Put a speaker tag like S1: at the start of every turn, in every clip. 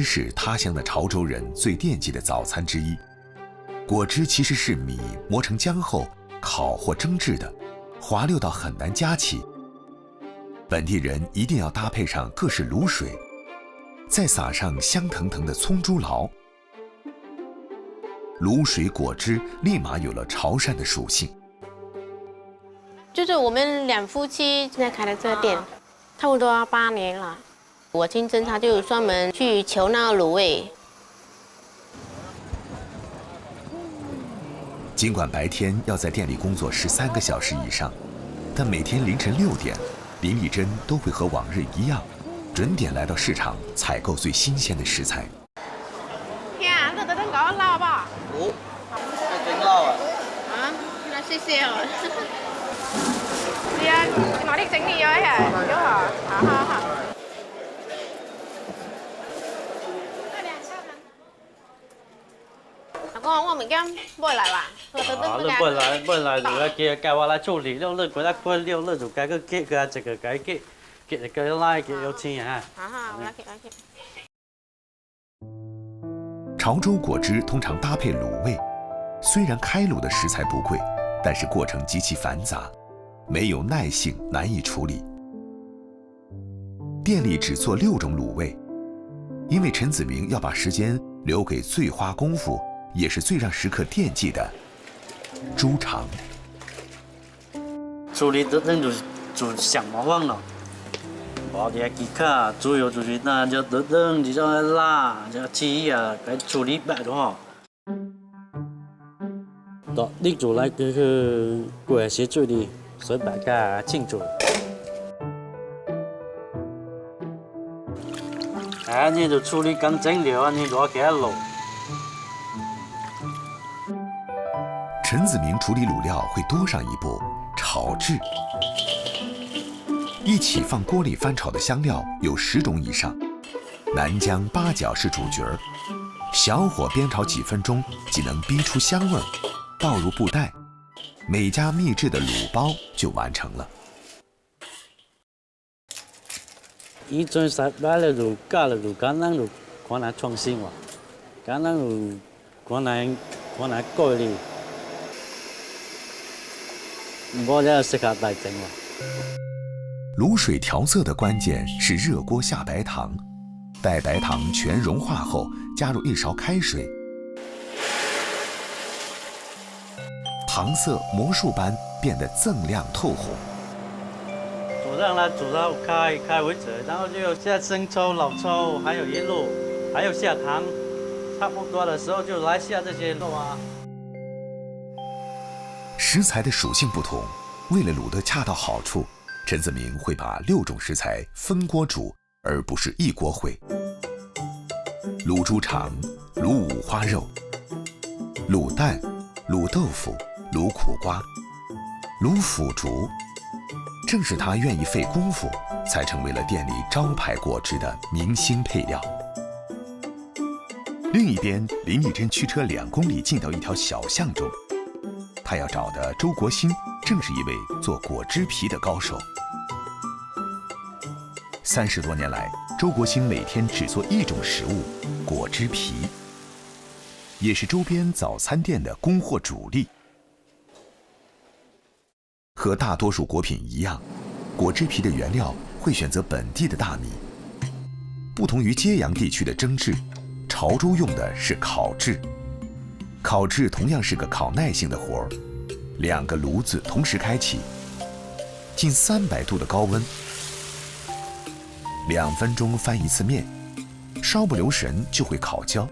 S1: 是他乡的潮州人最惦记的早餐之一。果汁其实是米磨成浆后烤或蒸制的，滑溜到很难夹起。本地人一定要搭配上各式卤水，再撒上香腾腾的葱猪脑，卤水果汁立马有了潮汕的属性。
S2: 就是我们两夫妻现在开的这个店，差不多要8年了。我亲生他就专门去求那个卤味。
S1: 尽管白天要在店里工作13个小时以上，但每天凌晨6点，林丽珍都会和往日一样，准点来到市场采购最新鲜的食材。
S2: 兄，这等等搞捞好不好？
S3: 要整捞啊！
S2: 啊，那谢谢哦。是啊，攞啲整啲嘢啊，有啊，好。阿公，我们今买来吧，我等等
S3: 你本來就嘅計劃來處理，了你過來過了，你就改個結個這個改結個來結有錢啊！
S2: 我來結。
S1: 潮州果汁通常搭配卤味，虽然开卤的食材不贵，但是过程极其繁杂，没有耐性，难以处理。店里只做6种卤味，因为陈子明要把时间留给最花功夫，也是最让食客惦记的猪肠。
S3: 處理得那就想麻煩了。我哋技巧主要就是那就得等就叫辣，就起啊，該處理白咗嗬。到呢做嚟嗰個過時處理，水白加清楚。你就處理乾淨了，你攞給它滷。
S1: 陈子明处理卤料会多上一步炒制。一起放锅里翻炒的香料有10种以上，南姜、八角是主角儿，小火煸炒几分钟即能逼出香味儿，倒入布袋，每家秘制的卤包就完成了。
S3: 以前失敗了就加了就簡單就可能創新喎，簡單就可能改良，唔好咧適合大整喎。
S1: 卤水调色的关键是热锅下白糖，待白糖全融化后，加入1勺开水，糖色魔术般变得锃亮透红。
S3: 煮让它煮到开为止，然后就下生抽、老抽，还有一路，还有下糖，差不多的时候就来下这些肉啊。
S1: 食材的属性不同，为了卤得恰到好处，陈子明会把6种食材分锅煮，而不是一锅烩。卤猪肠、卤五花肉、卤蛋、卤豆腐、卤苦瓜、卤腐竹，正是他愿意费功夫，才成为了店里招牌果汁的明星配料。另一边，林丽珍驱车2公里进到一条小巷中，他要找的周国兴正是一位做果汁皮的高手。30多年来，周国兴每天只做1种食物——果汁皮，也是周边早餐店的供货主力。和大多数果品一样，果汁皮的原料会选择本地的大米。不同于揭阳地区的蒸制，潮州用的是烤制。烤制同样是个考耐性的活儿，2个炉子同时开启，近300度的高温，2分钟翻一次面，稍不留神就会烤焦。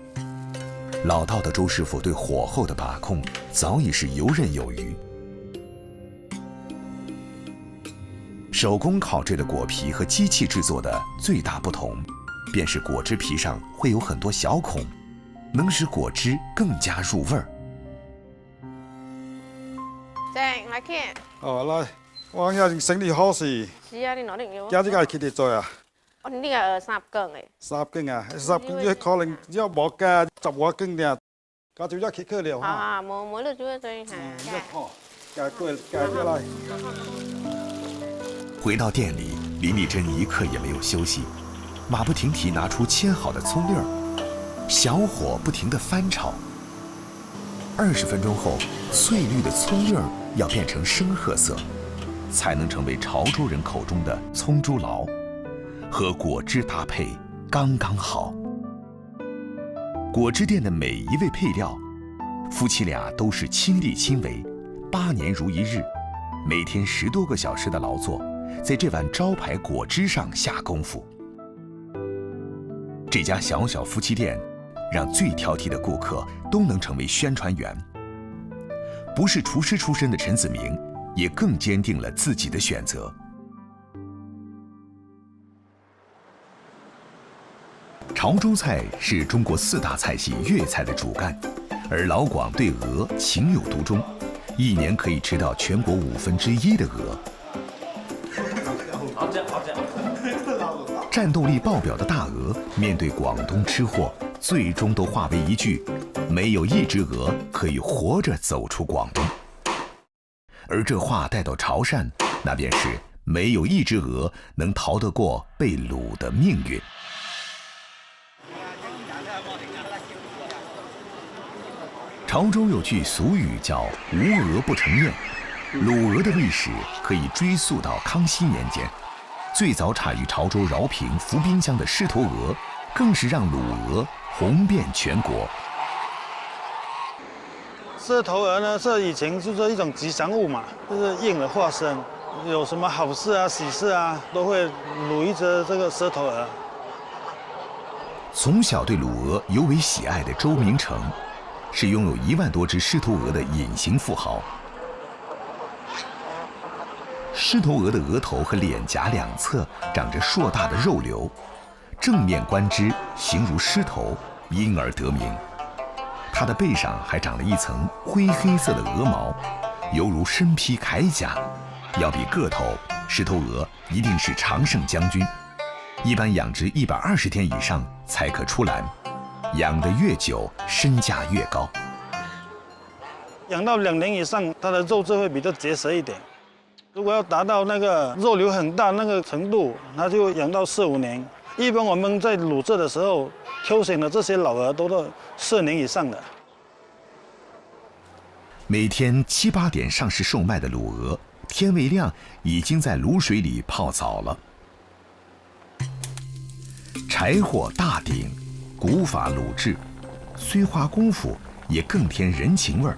S1: 老道的周师傅对火候的把控早已是游刃有余。手工烤制的果皮和机器制作的最大不同，便是果汁皮上会有很多小孔，能使果汁更加入味儿。
S2: 正，來傾。
S4: 來，我有整啲好事，
S2: 是啊，你攞定要。
S4: 家啲係佢哋做啊。
S2: 我呢個3斤嘅。
S4: 3斤啊，10斤可能只有冇㗎，10多斤嘅，家就一揭開了哈。
S2: 冇呢做對嚇。
S4: 加過來。
S1: 回到店里，林丽珍一刻也没有休息，马不停蹄拿出切好的葱粒儿，小火不停地翻炒。20分钟后，翠绿的葱粒儿要变成深褐色，才能成为潮州人口中的葱猪醪，和果汁搭配刚刚好。果汁店的每一味配料，夫妻俩都是亲力亲为，8年如一日，每天10多个小时的劳作，在这碗招牌果汁上下功夫。这家小小夫妻店，让最挑剔的顾客都能成为宣传员。不是厨师出身的陈子明，也更坚定了自己的选择。潮州菜是中国4大菜系粤菜的主干，而老广对鹅情有独钟，1年可以吃到全国1/5的鹅。战斗力爆表的大鹅，面对广东吃货，最终都化为一句：没有一只鹅可以活着走出广东。而这话带到潮汕，那便是没有一只鹅能逃得过被掳的命运。潮州有句俗语叫“无鹅不成宴”，掳鹅的历史可以追溯到康熙年间。最早产于潮州饶平福滨乡的狮头鹅，更是让掳鹅红遍全国。
S5: 狮头鹅呢，是以前就是一种吉祥物嘛，就是应的化身，有什么好事啊、喜事啊，都会掳一只这个狮头鹅。
S1: 从小对掳鹅尤为喜爱的周明成，是拥有1万多只狮头鹅的隐形富豪。狮头鹅的额头和脸颊两侧长着硕大的肉瘤，正面观之形如狮头，因而得名。它的背上还长了一层灰黑色的鹅毛，犹如身披铠甲。要比个头，狮头鹅一定是常胜将军。一般养殖120天以上才可出栏，养得越久，身价越高。
S5: 养到2年以上，它的肉质会比较结实一点。如果要达到那个肉瘤很大那个程度，那就养到4、5年。一般我们在卤制的时候，挑选的这些老鹅都到4年以上的。
S1: 每天7、8点上市售卖的卤鹅，天未亮已经在卤水里泡澡了。柴火大鼎，古法卤制，虽花功夫，也更添人情味儿。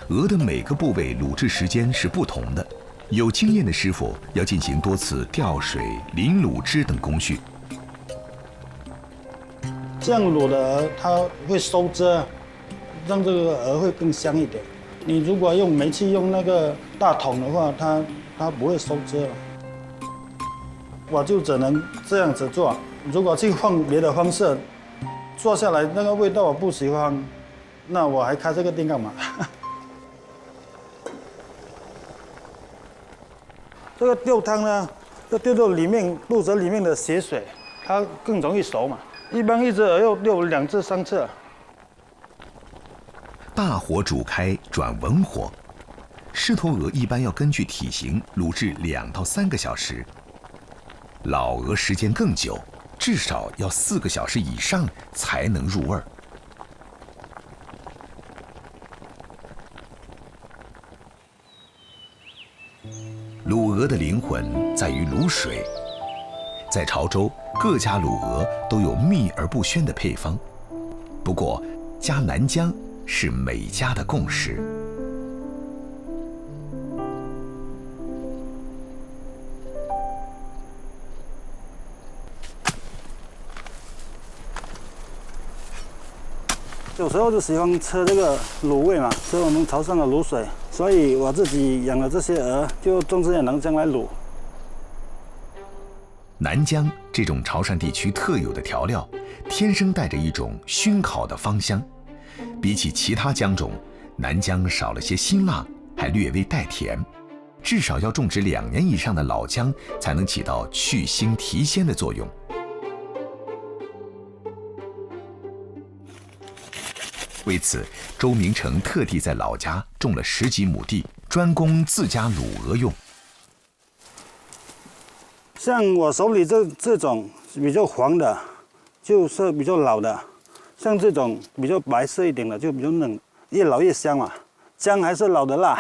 S1: 鹅的每个部位卤制时间是不同的，有经验的师傅要进行多次吊水、淋卤汁等工序。
S5: 这样卤的鹅它会收汁，让这个鹅会更香一点。你如果用煤气用那个大桶的话，它不会收汁了。我就只能这样子做。如果去换别的方式，做下来那个味道我不喜欢，那我还开这个店干嘛？这个吊汤呢，要丢到里面肚子里面的血水，它更容易熟嘛。一般一只鹅要遛2次3次。
S1: 大火煮开，转文火。狮头鹅一般要根据体型卤制2到3个小时，老鹅时间更久，至少要4个小时以上才能入味儿。卤鹅的灵魂在于卤水。在潮州，各家卤鹅都有秘而不宣的配方，不过加南姜是每家的共识。
S5: 有时候就喜欢吃这个卤味嘛，吃我们潮汕的卤水，所以我自己养的这些鹅就种这些南姜来卤。
S1: 南姜这种潮汕地区特有的调料，天生带着一种熏烤的芳香。比起其他姜种，南姜少了些辛辣，还略微带甜。至少要种植2年以上的老姜，才能起到去腥提鲜的作用。为此，周明成特地在老家种了10几亩地，专供自家卤鹅用。
S5: 像我手里这种比较黄的，就是比较老的；像这种比较白色一点的，就比较嫩，越老越香嘛。姜还是老的辣。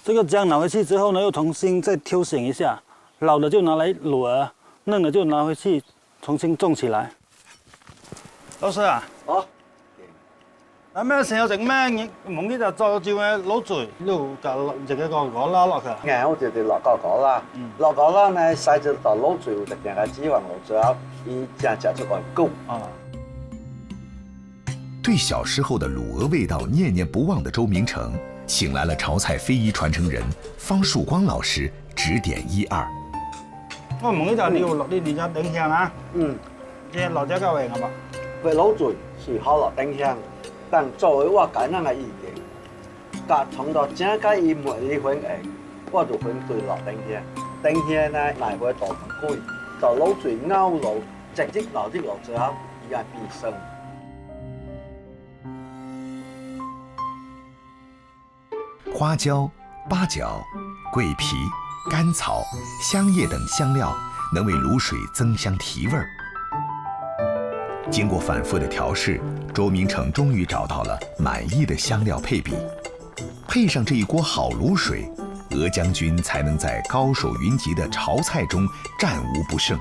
S5: 这个姜拿回去之后呢，又重新再挑选一下，老的就拿来卤鹅，嫩的就拿回去重新種起來。老師啊，有咩時候整咩？蒙呢就做照嘅滷水，滷就自己個果啦落去。
S6: 我就落個果啦，落果啦呢，洗咗到滷水，就定個脂肪滷之後，伊正出個膏。
S1: 对小时候的卤鹅味道念念不忘的周明成，请来了潮菜非遗传承人方树光老师指点一二。
S5: 我蒙呢就你要落啲蓮子丁香啊，啲辣椒夠味係嘛？
S6: 佢滷水是好落丁香，但作為我個人嘅意見，甲從到正解伊每一份嘅，我就反對落丁香。丁香呢，嚟會大咁貴，就滷水熬滷，直接落啲落之後，伊係變生。
S1: 花椒、八角、桂皮、甘草、香叶等香料能为卤水增香提味儿。经过反复的调试，周明成终于找到了满意的香料配比，配上这一锅好卤水，鹅将军才能在高手云集的潮菜中战无不胜。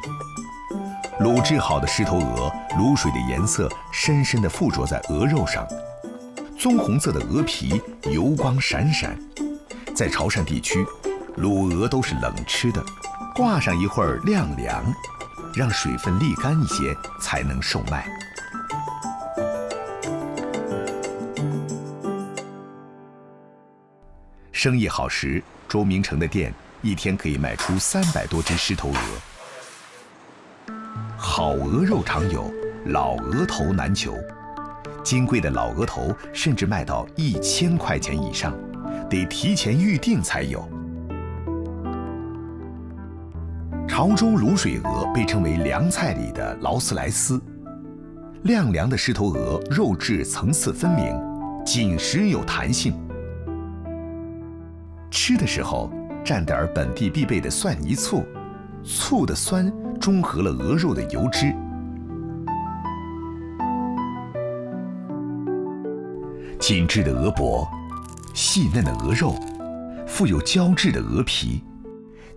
S1: 卤制好的狮头鹅，卤水的颜色深深地附着在鹅肉上。棕红色的鹅皮油光闪闪，在潮汕地区，卤鹅都是冷吃的，挂上一会儿晾凉，让水分沥干一些才能售卖。生意好时，周明成的店一天可以卖出300多只狮头鹅。好鹅肉常有，老鹅头难求。金贵的老鹅头甚至卖到1000块钱以上，得提前预定才有。潮州卤水鹅被称为凉菜里的劳斯莱斯，晾凉的狮头鹅肉质层次分明，紧实有弹性。吃的时候蘸点本地必备的蒜泥醋，醋的酸中和了鹅肉的油脂。紧致的鹅脖，细嫩的鹅肉，富有胶质的鹅皮，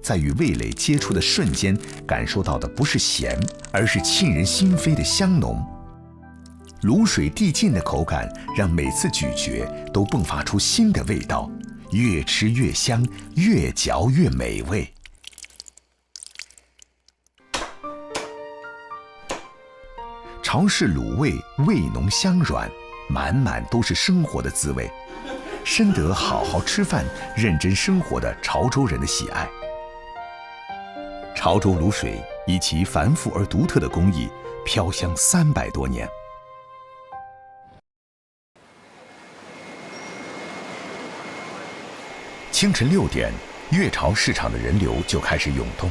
S1: 在与味蕾接触的瞬间，感受到的不是咸，而是沁人心扉的香浓。卤水递进的口感，让每次咀嚼都迸发出新的味道，越吃越香，越嚼越美味。潮式卤味味浓香软，满满都是生活的滋味，深得好好吃饭、认真生活的潮州人的喜爱。潮州卤水以其繁复而独特的工艺，飘香300多年。清晨6点，粤潮市场的人流就开始涌动。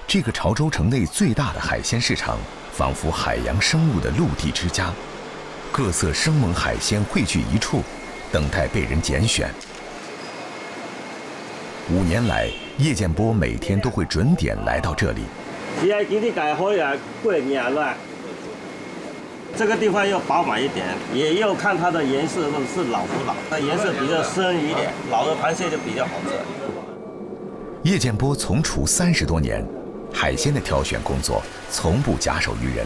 S1: 这个潮州城内最大的海鲜市场，仿佛海洋生物的陆地之家，各色生猛海鲜汇聚一处，等待被人拣选。5年来，叶建波每天都会准点来到这里。
S7: 这个地方要饱满一点，也要看它的颜色是老不老，它颜色比较深一点，老的螃蟹就比较好吃。
S1: 叶建波从厨30多年，海鲜的挑选工作从不假手于人。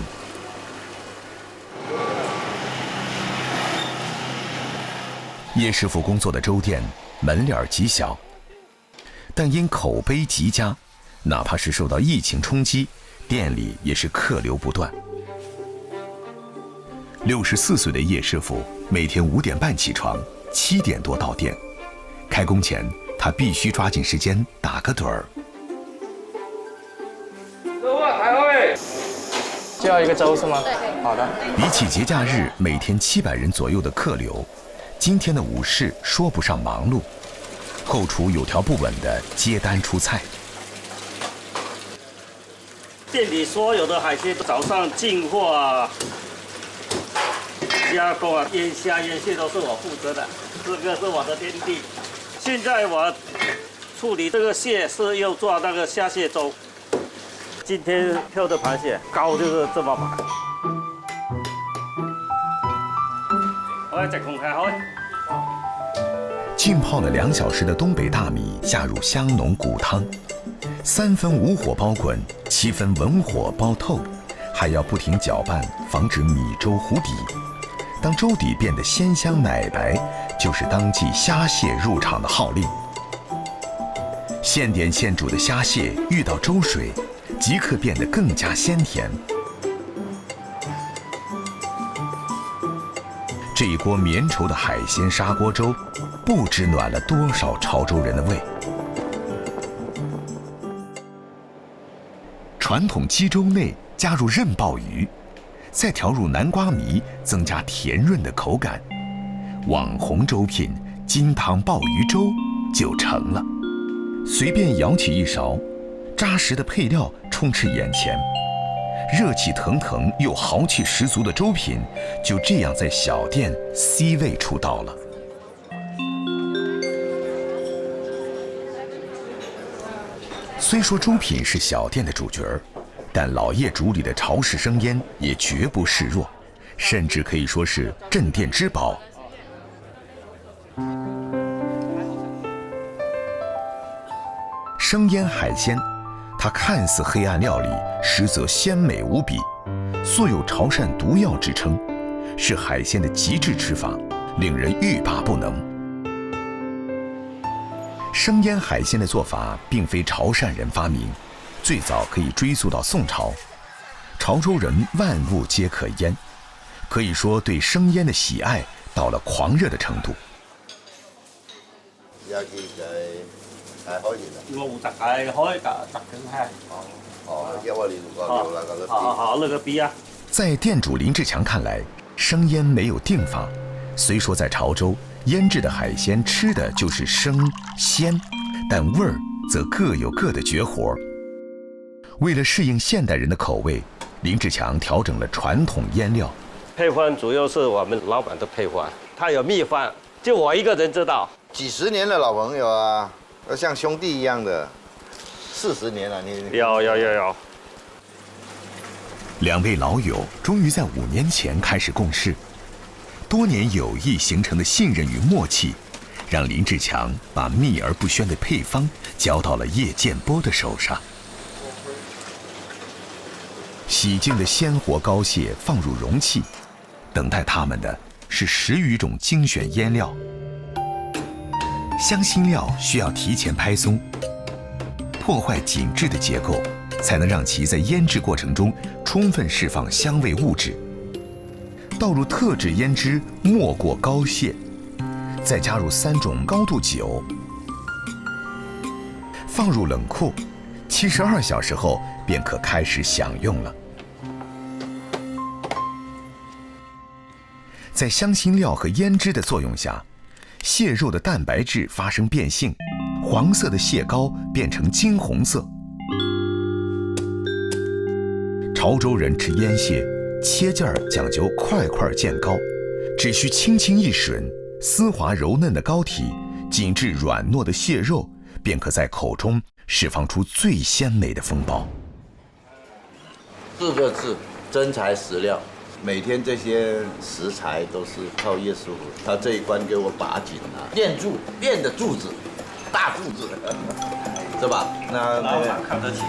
S1: 叶师傅工作的粥店门脸极小，但因口碑极佳，哪怕是受到疫情冲击，店里也是客流不断。64岁的叶师傅每天5点半起床，7点多到店。开工前，他必须抓紧时间打个盹儿。
S8: 就要一个粥是吗？好的。
S1: 比起节假日每天700人左右的客流，今天的午市说不上忙碌，后厨有条不紊地接单出菜。
S7: 店里所有的海鲜早上进货啊、加工啊、腌虾腌蟹都是我负责的，这个是我的天地。现在我处理这个蟹是要做那个虾蟹粥。今天漂的螃蟹膏就是这么买。我来再空开好。
S1: 浸泡了2小时的东北大米下入香浓骨汤，3分无火煲滚，7分文火煲透，还要不停搅拌，防止米粥糊底。当粥底变得鲜香奶白，就是当季虾蟹入场的号令。现点现煮的虾蟹遇到粥水，即刻变得更加鲜甜。这一锅绵稠的海鲜砂锅粥，不知暖了多少潮州人的胃。传统鸡粥内加入韧鲍鱼，再调入南瓜糜，增加甜润的口感。网红粥品金汤鲍鱼粥就成了。随便舀起一勺，扎实的配料充斥眼前，热气腾腾又豪气十足的粥品就这样在小店 C 位出道了。虽说粥品是小店的主角儿，但老业主里的潮式生腌也绝不示弱，甚至可以说是镇店之宝。生腌海鲜，它看似黑暗料理，实则鲜美无比，素有潮汕毒药之称，是海鲜的极致吃法，令人欲罢不能。生腌海鲜的做法并非潮汕人发明，最早可以追溯到宋朝，潮州人万物皆可腌，可以说对生腌的喜爱到了狂热的程度。在店主林志强看来，生腌没有定法。虽说在潮州，腌制的海鲜吃的就是生鲜，但味儿则各有各的绝活。为了适应现代人的口味，林志强调整了传统腌料。
S7: 配方主要是我们老板的配方，他有秘方，就我一个人知道。
S9: 几10年的老朋友啊，要像兄弟一样的，40年了，你
S7: 有。
S1: 2位老友终于在5年前开始共事，多年友谊形成的信任与默契，让林志强把秘而不宣的配方交到了叶建波的手上。洗净的鲜活膏蟹放入容器，等待他们的是10余种精选腌料。香辛料需要提前拍松，破坏紧致的结构，才能让其在腌制过程中充分释放香味物质。倒入特制腌汁，没过膏蟹，再加入3种高度酒，放入冷库，72小时后便可开始享用了。在香辛料和腌汁的作用下，蟹肉的蛋白质发生变性，黄色的蟹膏变成金红色。潮州人吃腌蟹，切件儿讲究块块见膏，只需轻轻一吮，丝滑柔嫩的膏体紧致软糯的蟹肉便可在口中释放出最鲜美的风暴。
S9: 4个字：真材实料。每天这些食材都是靠叶师傅，他这一关给我把紧了，练的柱子，大柱子，是吧？那
S7: 老板看得起。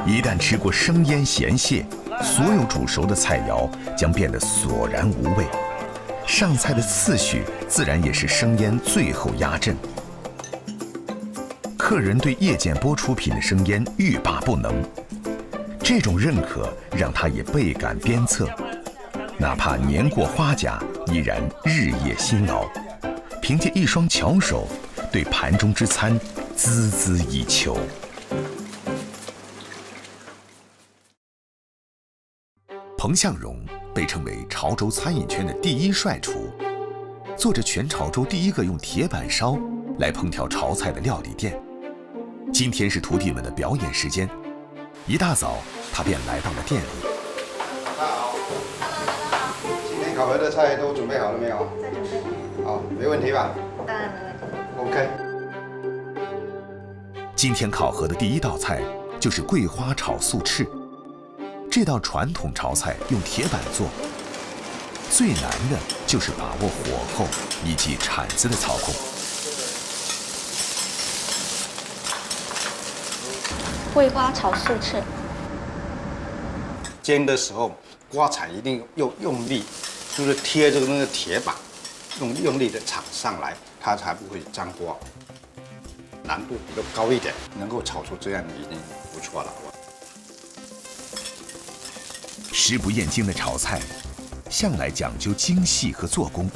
S1: 一旦吃过生腌咸蟹，所有煮熟的菜肴将变得索然无味，上菜的次序自然也是生腌最后压阵。客人对叶建波出品的生腌欲罢不能，这种认可让他也倍感鞭策，哪怕年过花甲，依然日夜辛劳，凭借一双巧手，对盘中之餐孜孜以求。彭向荣被称为潮州餐饮圈的第一帅厨，做着全潮州第一个用铁板烧来烹调潮菜的料理店。今天是徒弟们的表演时间，一大早他便来到了店里。
S10: 大家好，今天考核的菜都准备好了没有？好，好，没问题吧？
S11: 当然没问题。
S10: OK。
S1: 今天考核的第一道菜就是桂花炒素翅。这道传统潮菜用铁板做，最难的就是把握火候以及铲子的操控。
S11: 桂花炒素翅，
S10: 煎的时候刮铲一定用力，就是贴着那个铁板，用力的铲上来，它才不会粘锅。难度比较高一点，能够炒出这样已经不错了。
S1: 食不厌精的炒菜，向来讲究精细和做工。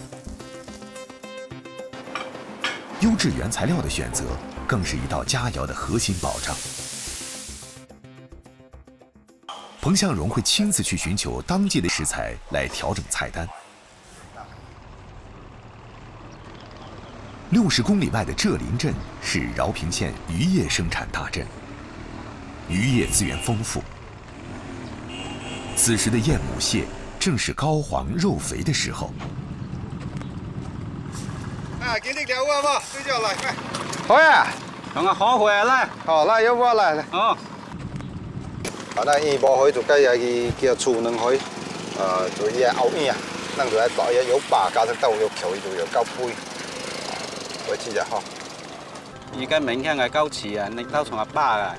S1: 优质原材料的选择，更是一道佳肴的核心保障。彭向荣会亲自去寻求当季的食材来调整菜单。60公里外的浙林镇是饶平县渔业生产大镇，渔业资源丰富。此时的燕母蟹正是膏黄肉肥的时候。
S10: 啊，给你条啊嘛，对焦来，快。
S3: 好呀，等下好回来。
S10: 好，来有我来。
S3: 哦。
S10: 啊，咱伊无許就計係叫厝兩許，就伊係後邊啊，咱就係打嘢有把加上豆有橋，就有夠杯，為之就好。
S3: 而家明天係夠遲啊，你都從阿爸啊。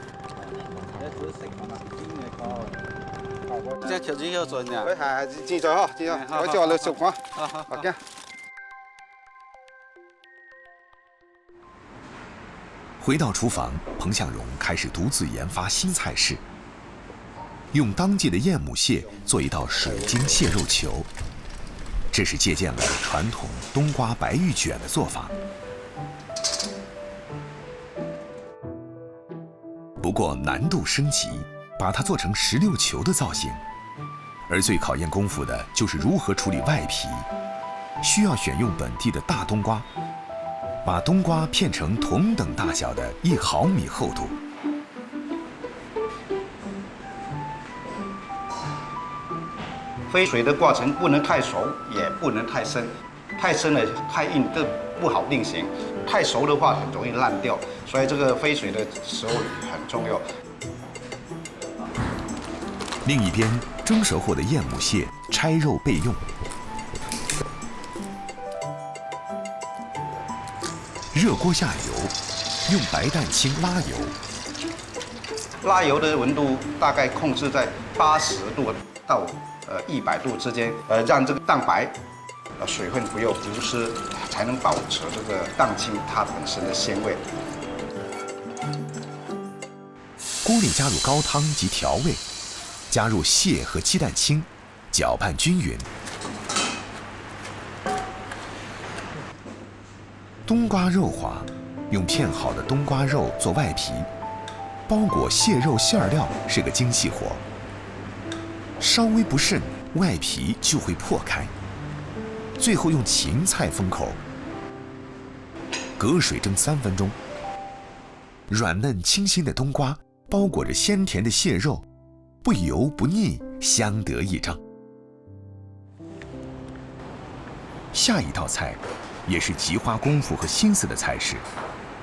S3: 即係條子要盡啊。
S10: 係自在呵，自在，我叫你熟我。好嘅。
S1: 回到厨房，彭向荣开始独自研发新菜式。用当季的燕母蟹做一道水晶蟹肉球，这是借鉴了传统冬瓜白玉卷的做法。不过难度升级，把它做成16球的造型。而最考验功夫的就是如何处理外皮，需要选用本地的大冬瓜，把冬瓜片成同等大小的1毫米厚度。
S10: 飞水的过程不能太熟，也不能太深，太深了太硬这不好定型，太熟的话很容易烂掉，所以这个飞水的时候很重要。
S1: 另一边，蒸熟后的燕母蟹拆肉备用。热锅下油，用白蛋清拉油。
S10: 拉油的温度大概控制在80度到100度之间，让这个蛋白水分不要流失，才能保持这个蛋清它本身的鲜味。
S1: 锅里加入高汤及调味，加入蟹和鸡蛋清，搅拌均匀。冬瓜肉滑，用片好的冬瓜肉做外皮，包裹蟹肉馅料是个精细活。稍微不慎，外皮就会破开。最后用芹菜封口，隔水蒸3分钟。软嫩清新的冬瓜包裹着鲜甜的蟹肉，不油不腻，相得益彰。下一道菜，也是极花功夫和心思的菜式，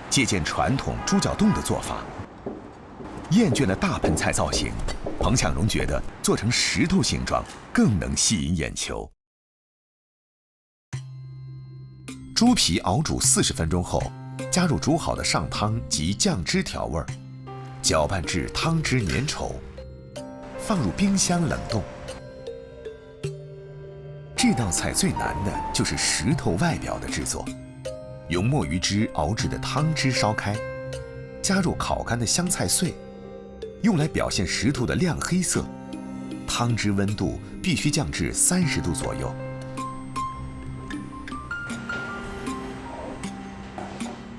S1: 借鉴传统猪脚冻的做法。厌倦了大盆菜造型，彭向荣觉得做成石头形状更能吸引眼球。猪皮熬煮40分钟后，加入煮好的上汤及酱汁调味，搅拌至汤汁粘稠，放入冰箱冷冻。这道菜最难的就是石头外表的制作，用墨鱼汁熬制的汤汁烧开，加入烤干的香菜碎，用来表现石头的亮黑色。汤汁温度必须降至30度左右。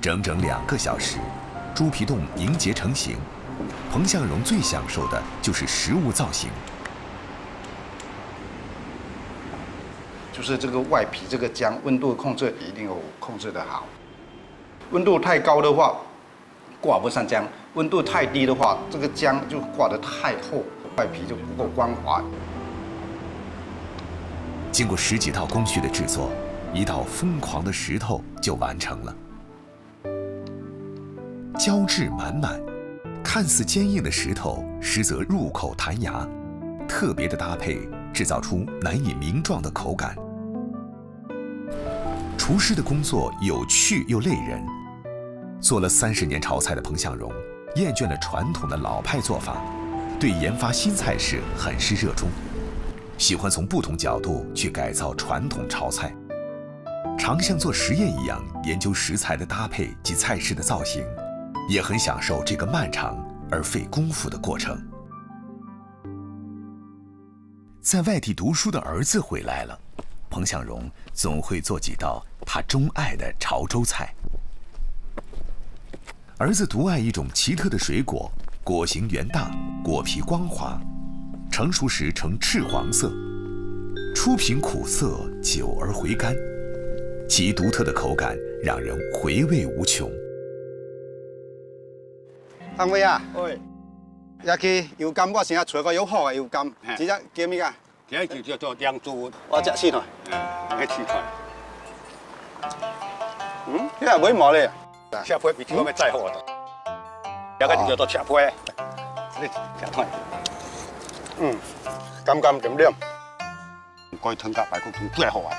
S1: 整整2个小时，猪皮冻凝结成型。彭向荣最享受的就是食物造型。
S10: 就是这个外皮这个浆温度控制一定要控制得好，温度太高的话挂不上浆，温度太低的话这个浆就挂得太厚，外皮就不够光滑。
S1: 经过10几道工序的制作，一道疯狂的石头就完成了。胶质满满，看似坚硬的石头，实则入口弹牙，特别的搭配制造出难以名状的口感。厨师的工作有趣又累人。做了30年炒菜的彭向荣，厌倦了传统的老派做法，对研发新菜式很是热衷，喜欢从不同角度去改造传统炒菜，常像做实验一样研究食材的搭配及菜式的造型，也很享受这个漫长而费功夫的过程。在外地读书的儿子回来了，彭向荣总会做几道他钟爱的潮州菜。儿子独爱一种奇特的水果，果形圆大，果皮光滑，成熟时呈赤黄色，初品苦涩，久而回甘，其独特的口感让人回味无穷。
S10: 汤威啊，喂，也去油柑，我成日找个有好嘅油柑，只只叫咩噶？
S12: 这就叫做亮珠，
S10: 我食四台，
S12: 迄四台。
S10: 嗯，你系买毛咧？
S12: 赤皮比这个再好的，这个就叫做赤皮，你吃汤。
S10: 甘甘甜甜，
S12: 该汤加排骨汤最好啊。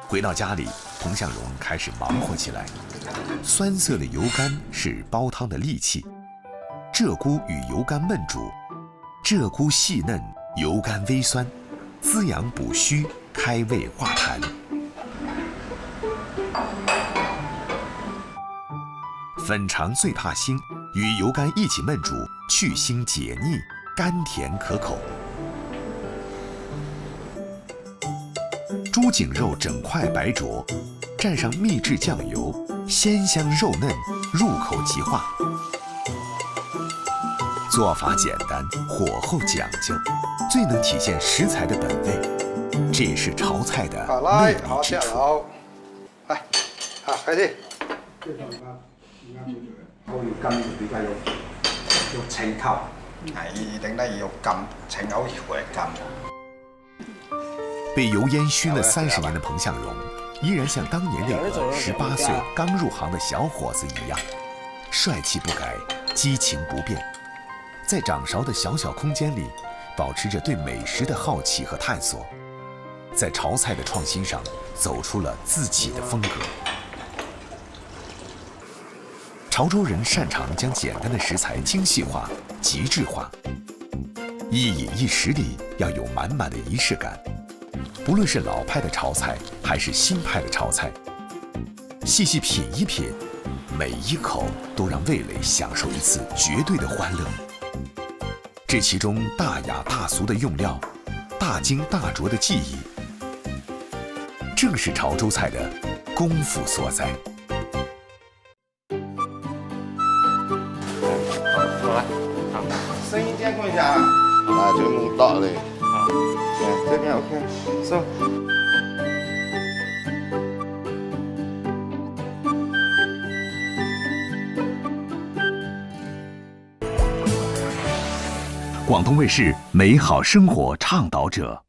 S1: 回到家里，彭向荣开始忙活起来。酸涩的油柑是煲汤的利器，鹧鸪与油柑焖煮，鹧鸪细嫩，油柑微酸，滋养补虚，开胃化痰。粉肠最怕腥，与油柑一起焖煮，去腥解腻，甘甜可口。猪颈肉整块白灼，蘸上秘制酱油，鲜香肉嫩，入口即化。做法简单，火候讲究，最能体现食材的本味，这也是炒菜的魅力之处。
S10: 来，好，开始。
S5: 油柑就比較有清口，
S10: 一定咧要甘清口回甘。
S1: 被油烟熏了30年的彭向荣，依然像当年那个18岁刚入行的小伙子一样，帅气不改，激情不变，在掌勺的小小空间里，保持着对美食的好奇和探索，在炒菜的创新上走出了自己的风格。潮州人擅长将简单的食材精细化、极致化，一饮一食里要有满满的仪式感。不论是老派的炒菜，还是新派的炒菜，细细品一品，每一口都让味蕾享受一次绝对的欢乐。这其中大雅大俗的用料，大精大拙的技艺，正是潮州菜的功夫所在。
S10: 声音监控一下啊！
S9: 啊，就弄到了。
S10: 好，对，这边 OK， 收。
S1: 广东卫视美好生活倡导者。